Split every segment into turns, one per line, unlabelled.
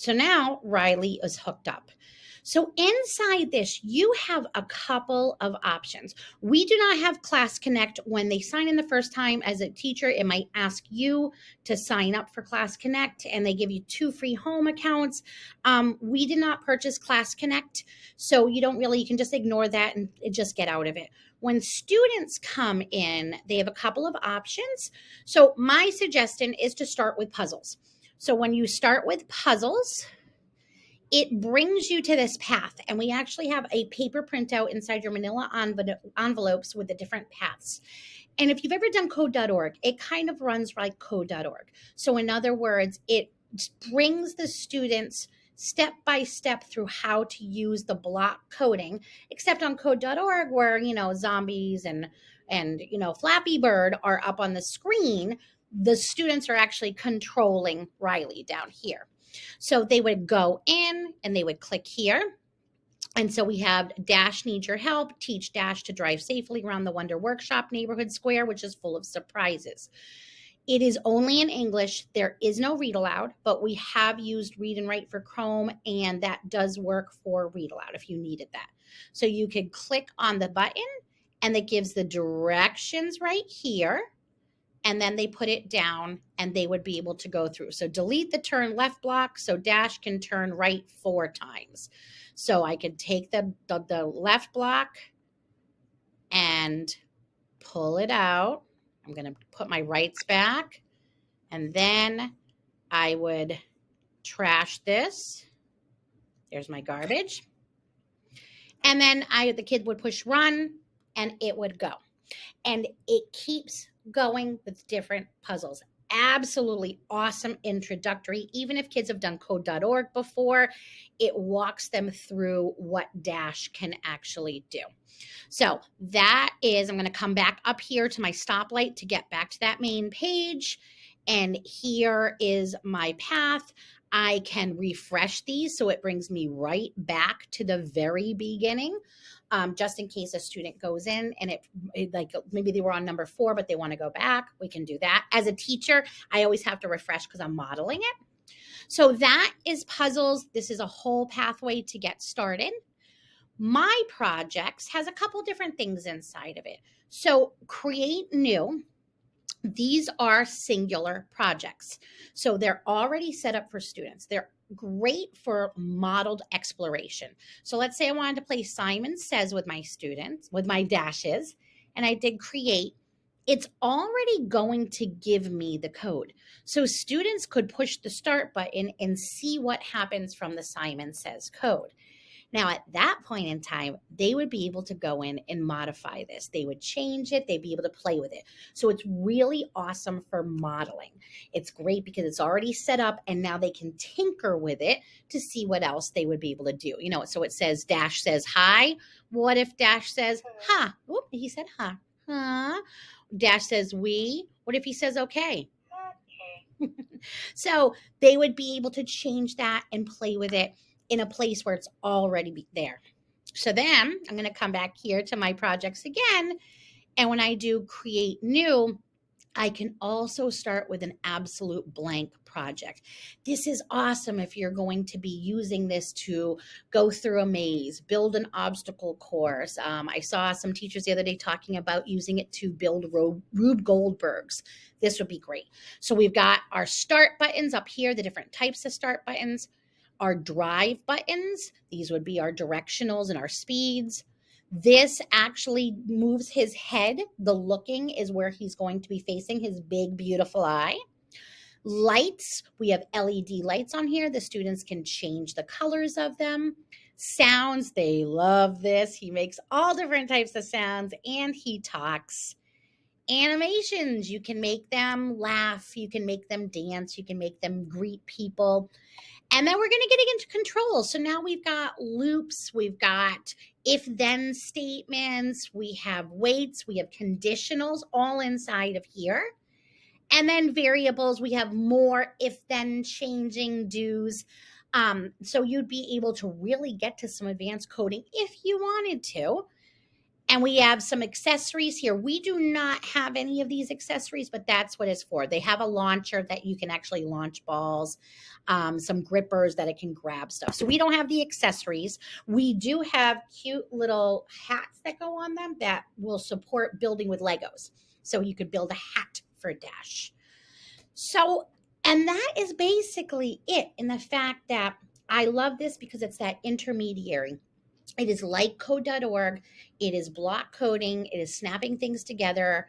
So now Riley is hooked up. So inside this, you have a couple of options. We do not have Class Connect. When they sign in the first time as a teacher, it might ask you to sign up for Class Connect, and they give you 2 free home accounts. We did not purchase Class Connect, so you can just ignore that and just get out of it. When students come in, they have a couple of options. So my suggestion is to start with puzzles. So when you start with puzzles, it brings you to this path, and we actually have a paper printout inside your manila envelopes with the different paths. And if you've ever done code.org, it kind of runs like code.org. So in other words, it brings the students step by step through how to use the block coding, except on code.org where, zombies and Flappy Bird are up on the screen. The students are actually controlling Riley down here. So they would go in and they would click here. And so we have Dash needs your help. Teach Dash to drive safely around the Wonder Workshop neighborhood square, which is full of surprises. It is only in English. There is no read aloud, but we have used Read and Write for Chrome, and that does work for read aloud if you needed that. So you could click on the button, and it gives the directions right here. And then they put it down and they would be able to go through. So delete the turn left block so Dash can turn right 4 times. So I could take the left block and pull it out. I'm going to put my rights back, and then I would trash this. There's my garbage. And then the kid would push run and it would go. And it keeps going with different puzzles. Absolutely awesome introductory. Even if kids have done code.org before, it walks them through what Dash can actually do. So that is, I'm going to come back up here to my stoplight to get back to that main page. And here is my path. I can refresh these so it brings me right back to the very beginning. Just in case a student goes in and it like maybe they were on number 4, but they want to go back, we can do that. As a teacher, I always have to refresh because I'm modeling it. So that is puzzles. This is a whole pathway to get started. My projects has a couple different things inside of it. So create new. These are singular projects. So they're already set up for students. They're great for modeled exploration. So let's say I wanted to play Simon Says with my students, with my dashes, and I did create. It's already going to give me the code. So students could push the start button and see what happens from the Simon Says code. Now, at that point in time, they would be able to go in and modify this. They would change it. They'd be able to play with it. So it's really awesome for modeling. It's great because it's already set up, and now they can tinker with it to see what else they would be able to do. So it says Dash says hi. What if Dash says ha? Oop, he said ha. Huh? Dash says we. What if he says okay? So they would be able to change that and play with it in a place where it's already there. So then I'm going to come back here to my projects again. And when I do create new, I can also start with an absolute blank project. This is awesome if you're going to be using this to go through a maze, build an obstacle course. I saw some teachers the other day talking about using it to build Rube Goldberg's. This would be great. So we've got our start buttons up here, the different types of start buttons. Our drive buttons, these would be our directionals and our speeds. This actually moves his head. The looking is where he's going to be facing his big, beautiful eye. Lights, we have LED lights on here. The students can change the colors of them. Sounds, they love this. He makes all different types of sounds and he talks. Animations, you can make them laugh. You can make them dance. You can make them greet people. And then we're going to get into control. So now we've got loops, we've got if-then statements, we have weights, we have conditionals all inside of here. And then variables, we have more if-then changing do's. So you'd be able to really get to some advanced coding if you wanted to. And we have some accessories here. We do not have any of these accessories, but that's what it's for. They have a launcher that you can actually launch balls, some grippers that it can grab stuff. So we don't have the accessories. We do have cute little hats that go on them that will support building with Legos. So you could build a hat for Dash. So, and that is basically it, in the fact that I love this because it's that intermediary. It is like code.org. It is block coding. It is snapping things together.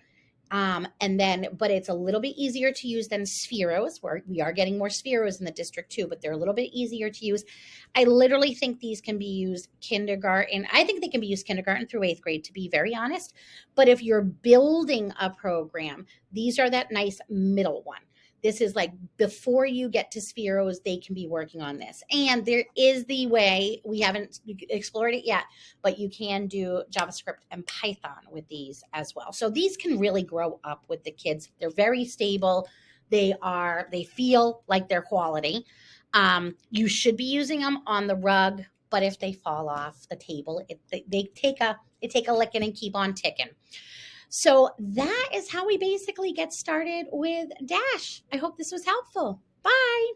And then, but it's a little bit easier to use than Spheros, where we are getting more Spheros in the district too, but they're a little bit easier to use. I literally think these can be used kindergarten. I think they can be used kindergarten through 8th grade, to be very honest. But if you're building a program, these are that nice middle one. This is like before you get to Spheros, they can be working on this. And there is the way, we haven't explored it yet, but you can do JavaScript and Python with these as well. So these can really grow up with the kids. They're very stable. They feel like they're quality. You should be using them on the rug, but if they fall off the table, they take a licking and keep on ticking. So that is how we basically get started with Dash. I hope this was helpful. Bye.